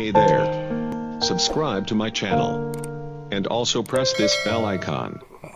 Hey there. Subscribe to my channel. And also press this bell icon.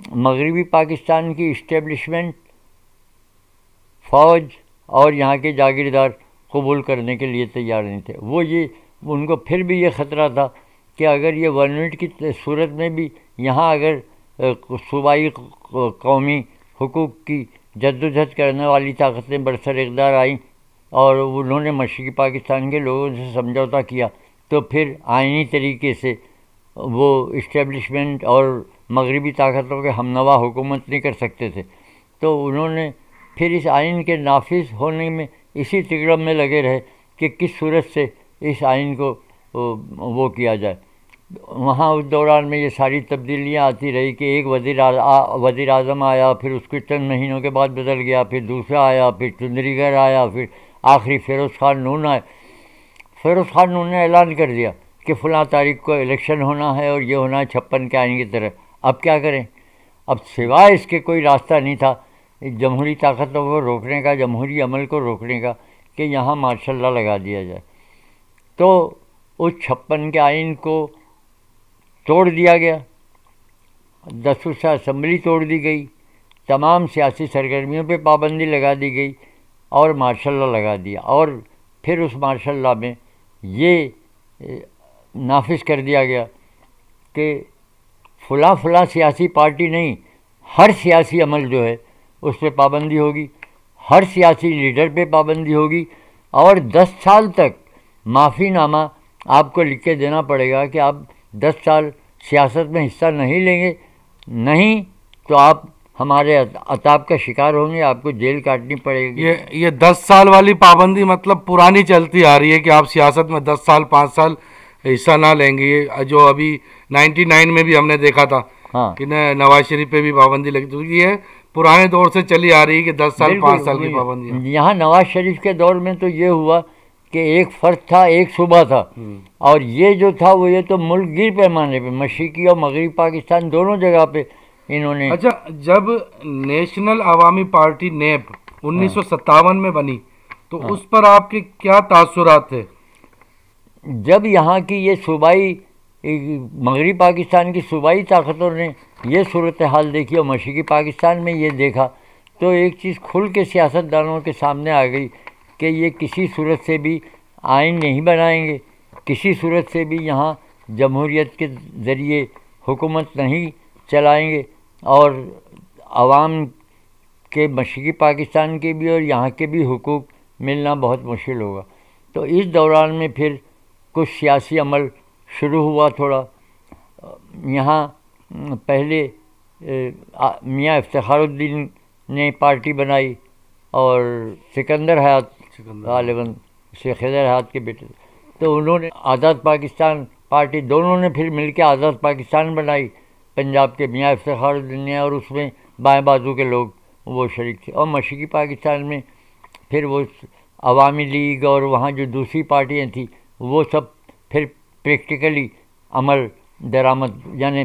مغربی پاکستان کی establishment, فوج اور یہاں کے جاگیردار قبول کرنے کے لیے تیار نہیں تھے. ان کو پھر بھی یہ خطرہ تھا کہ اگر یہ 1 یونٹ کی صورت میں بھی یہاں اگر صوبائی قومی حقوق کی جدوجہد کرنے والی طاقتیں برسر اقدار آئیں اور انہوں نے مشرقی پاکستان کے لوگوں سے سمجھوتا کیا، تو پھر آئینی طریقے سے وہ اسٹیبلشمنٹ اور مغربی طاقتوں کے ہمنوا حکومت نہیں کر سکتے تھے. تو انہوں نے پھر اس آئین کے نافذ ہونے میں اسی تگڑم میں لگے رہے کہ کس صورت سے اس آئین کو وہ کیا جائے. وہاں اس دوران میں یہ ساری تبدیلیاں آتی رہی کہ ایک وزیر اعظم آیا، پھر اس کے چند مہینوں کے بعد بدل گیا، پھر دوسرا آیا، پھر چندریگر آیا، پھر آخری فیروز خان نون آئے. فیروز خان نون نے اعلان کر دیا کہ فلاں تاریخ کو الیکشن ہونا ہے اور یہ ہونا ہے 56 کے آئین کی طرح. اب کیا کریں؟ اب سوائے اس کے کوئی راستہ نہیں تھا جمہوری طاقتوں کو روکنے کا، جمہوری عمل کو روکنے کا، کہ یہاں مارشل لا لگا دیا جائے. تو اس 56 کے آئین کو توڑ دیا گیا، 10 اسمبلی توڑ دی گئی، تمام سیاسی سرگرمیوں پہ پابندی لگا دی گئی اور مارشل لا لگا دیا. اور پھر اس مارشل لا میں یہ نافذ کر دیا گیا کہ فلاں سیاسی پارٹی نہیں، ہر سیاسی عمل جو ہے اس پہ پابندی ہوگی، ہر سیاسی لیڈر پہ پابندی ہوگی، اور 10 سال تک معافی نامہ آپ کو لکھ کے دینا پڑے گا کہ آپ 10 سال سیاست میں حصہ نہیں لیں گے، نہیں تو آپ ہمارے عذاب کا شکار ہوں گے، آپ کو جیل کاٹنی پڑے گی. یہ 10 سال والی پابندی مطلب پرانی چلتی آ رہی ہے کہ آپ سیاست میں 10 سال 5 سال حصہ نہ لیں گے. یہ جو ابھی 99 میں بھی ہم نے دیکھا تھا کہ نواز شریف پہ بھی پابندی لگی، تو یہ پرانے دور سے چلی آ رہی ہے کہ 10 سال 5 سال کی پابندی. یہاں نواز شریف کے دور میں تو یہ ہوا کہ ایک فرد تھا، ایک صوبہ تھا، اور یہ جو تھا وہ یہ تو ملک گیر پیمانے پہ مشرقی اور مغربی پاکستان دونوں جگہ پہ انہوں نے. اچھا، جب نیشنل عوامی پارٹی نیب 1957 میں بنی تو اس پر آپ کے کیا تاثرات تھے؟ جب یہاں کی یہ صوبائی مغربی پاکستان کی صوبائی طاقتوں نے یہ صورتحال دیکھی اور مشرقی پاکستان میں یہ دیکھا، تو ایک چیز کھل کے سیاستدانوں کے سامنے آ گئی کہ یہ کسی صورت سے بھی آئین نہیں بنائیں گے، کسی صورت سے بھی یہاں جمہوریت کے ذریعے حکومت نہیں چلائیں گے، اور عوام کے مشرقی پاکستان کے بھی اور یہاں کے بھی حقوق ملنا بہت مشکل ہوگا. تو اس دوران میں پھر کچھ سیاسی عمل شروع ہوا تھوڑا. یہاں پہلے میاں افتخار الدین نے پارٹی بنائی اور سکندر حیات غالباً شیخ خضر حیات کے بیٹے، تو انہوں نے آزاد پاکستان پارٹی، دونوں نے پھر مل کے آزاد پاکستان بنائی پنجاب کے میاں افتخار الدین نے، اور اس میں بائیں بازو کے لوگ وہ شریک تھے. اور مشرقی پاکستان میں پھر وہ عوامی لیگ اور وہاں جو دوسری پارٹیاں تھیں وہ سب پھر پریکٹیکلی عمل درآمد، یعنی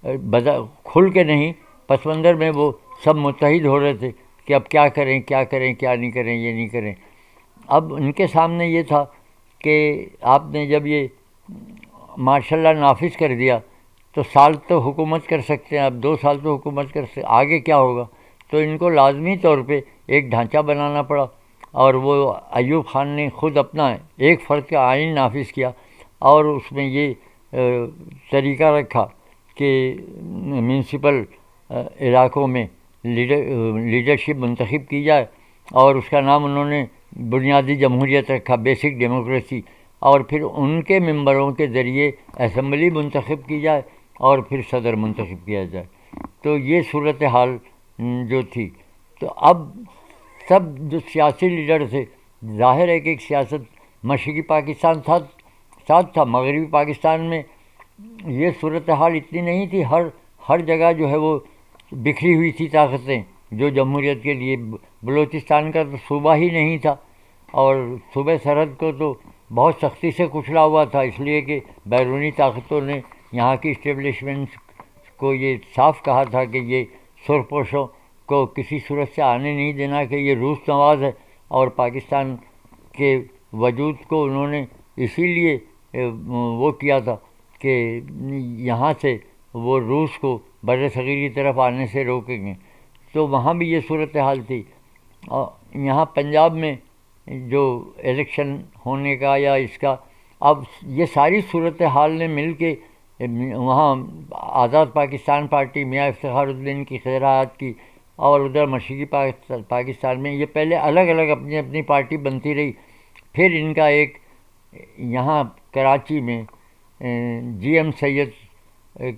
کھل کے نہیں، پس منظر میں وہ سب متحد ہو رہے تھے کہ اب کیا کریں کیا کریں، کیا نہیں کریں، یہ نہیں کریں. اب ان کے سامنے یہ تھا کہ آپ نے جب یہ مارشل لا نافذ کر دیا تو سال تو حکومت کر سکتے ہیں، اب 2 سال تو حکومت کر سکتے، آگے کیا ہوگا؟ تو ان کو لازمی طور پہ ایک ڈھانچہ بنانا پڑا، اور وہ ایوب خان نے خود اپنا ایک فرد کا آئین نافذ کیا، اور اس میں یہ طریقہ رکھا کہ میونسپل علاقوں میں لیڈرشپ منتخب کی جائے، اور اس کا نام انہوں نے بنیادی جمہوریت رکھا، بیسک ڈیموکریسی، اور پھر ان کے ممبروں کے ذریعے اسمبلی منتخب کی جائے اور پھر صدر منتخب کیا جائے. تو یہ صورتحال جو تھی، تو اب سب جو سیاسی لیڈر تھے، ظاہر ہے کہ ایک سیاست مشرقی پاکستان ساتھ تھا، مغربی پاکستان میں یہ صورتحال اتنی نہیں تھی، ہر جگہ جو ہے وہ بکھری ہوئی تھی طاقتیں جو جمہوریت کے لیے. بلوچستان کا تو صوبہ ہی نہیں تھا، اور صوبہ سرحد کو تو بہت سختی سے کچلا ہوا تھا، اس لیے کہ بیرونی طاقتوں نے یہاں کی اسٹیبلشمنٹ کو یہ صاف کہا تھا کہ یہ سرپوشوں کو کسی صورت سے آنے نہیں دینا، کہ یہ روس نواز ہے، اور پاکستان کے وجود کو انہوں نے اسی لیے وہ کیا تھا کہ یہاں سے وہ روس کو بر صغیر کی طرف آنے سے روکیں گے. تو وہاں بھی یہ صورتحال تھی. اور یہاں پنجاب میں جو الیکشن ہونے کا یا اس کا، اب یہ ساری صورتحال نے مل کے وہاں آزاد پاکستان پارٹی میاں افتخار الدین کی خیرات کی، اور ادھر مشرقی پاکستان میں یہ پہلے الگ الگ اپنی اپنی پارٹی بنتی رہی. پھر ان کا ایک یہاں کراچی میں جی ایم سید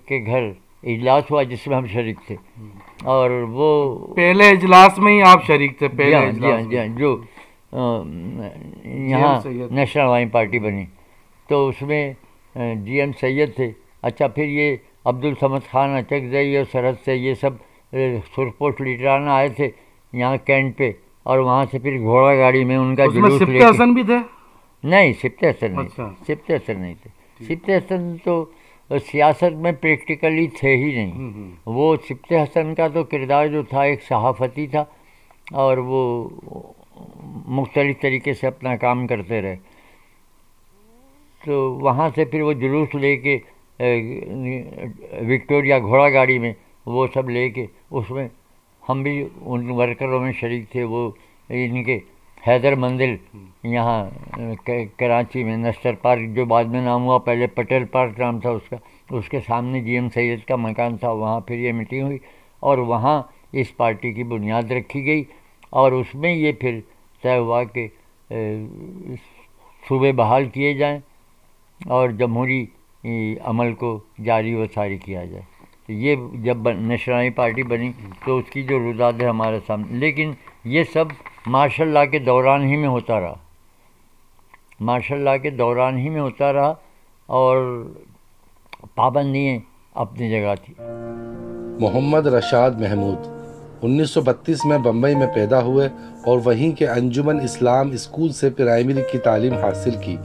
کے گھر اجلاس ہوا جس میں ہم شریک تھے. اور وہ پہلے اجلاس میں ہی آپ شریک تھے؟ پہلے اجلاس جی ہاں جو یہاں نیشنل عوامی پارٹی بنی تو اس میں جی ایم سید تھے. اچھا پھر یہ عبدالصمد خان اچکزئی اور سرحد سے یہ سب سرخپوش لیڈران آئے تھے یہاں کینٹ پہ، اور وہاں سے پھر گھوڑا گاڑی میں ان کا جلوس لے کے. سبت حسن بھی تھے؟ نہیں سبت حسن نہیں تھے. سبت حسن نہیں تھے. سبت حسن تو سیاست میں پریکٹیکلی تھے ہی نہیں. وہ سبت حسن کا تو کردار جو تھا ایک صحافتی تھا، اور وہ مختلف طریقے سے اپنا کام کرتے رہے. تو وہاں سے پھر وہ جلوس لے کے وکٹوریا گھوڑا گاڑی میں وہ سب لے کے، اس میں ہم بھی ان ورکروں میں شریک تھے. وہ ان کے حیدر مندل یہاں کراچی میں نشتر پارک جو بعد میں نام ہوا، پہلے پٹیل پارک نام تھا اس کا، اس کے سامنے جی ایم سید کا مکان تھا. وہاں پھر یہ میٹنگ ہوئی اور وہاں اس پارٹی کی بنیاد رکھی گئی، اور اس میں یہ پھر طے ہوا کہ صوبے بحال کیے جائیں اور جمہوری عمل کو جاری و ساری کیا جائے. تو یہ جب نیشنل عوامی پارٹی بنی تو اس کی جو روداد ہے ہمارے سامنے. لیکن یہ سب مارشل لا کے دوران ہی میں ہوتا رہا، مارشل لا کے دوران ہی میں ہوتا رہا، اور پابندیاں اپنی جگہ تھی. محمد رشاد محمود 1932 میں بمبئی میں پیدا ہوئے اور وہیں کے انجمن اسلام اسکول سے پرائمری کی تعلیم حاصل کی.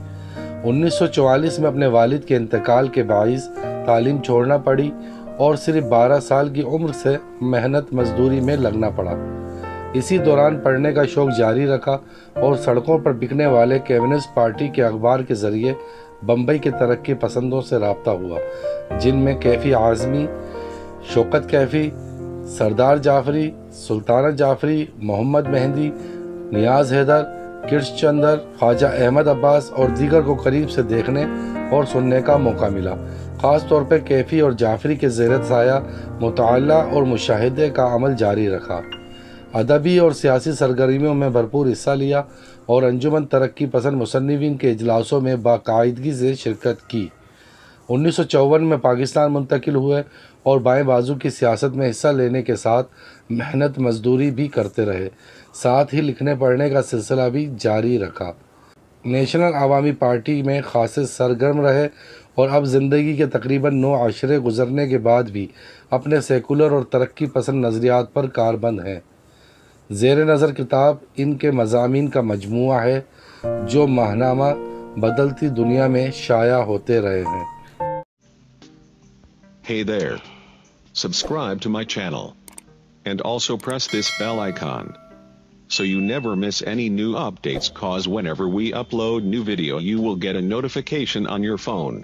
1944 میں اپنے والد کے انتقال کے باعث تعلیم چھوڑنا پڑی اور صرف 12 سال کی عمر سے محنت مزدوری میں لگنا پڑا. اسی دوران پڑھنے کا شوق جاری رکھا اور سڑکوں پر بکنے والے کمیونسٹ پارٹی کے اخبار کے ذریعے بمبئی کے ترقی پسندوں سے رابطہ ہوا، جن میں کیفی اعظمی، شوکت کیفی، سردار جعفری، سلطانہ جعفری، محمد مہندی، نیاز حیدر، کرش چندر، خواجہ احمد عباس اور دیگر کو قریب سے دیکھنے اور سننے کا موقع ملا. خاص طور پر کیفی اور جعفری کے زیر سایہ مطالعہ اور مشاہدے کا عمل جاری رکھا. ادبی اور سیاسی سرگرمیوں میں بھرپور حصہ لیا اور انجمن ترقی پسند مصنفین کے اجلاسوں میں باقاعدگی سے شرکت کی. 1954 میں پاکستان منتقل ہوئے اور بائیں بازو کی سیاست میں حصہ لینے کے ساتھ محنت مزدوری بھی کرتے رہے، ساتھ ہی لکھنے پڑھنے کا سلسلہ بھی جاری رکھا. نیشنل عوامی پارٹی میں خاصے سرگرم رہے اور اب زندگی کے تقریباً 9 عشرے گزرنے کے بعد بھی اپنے سیکولر اور ترقی پسند نظریات پر کاربند ہیں. زیر نظر کتاب ان کے مضامین کا مجموعہ ہے جو ماہنامہ بدلتی دنیا میں شائع ہوتے رہے ہیں. Hey there. Subscribe to my channel. And also press this bell icon. So you never miss any new updates, cause whenever we upload new video you will get a notification on your phone.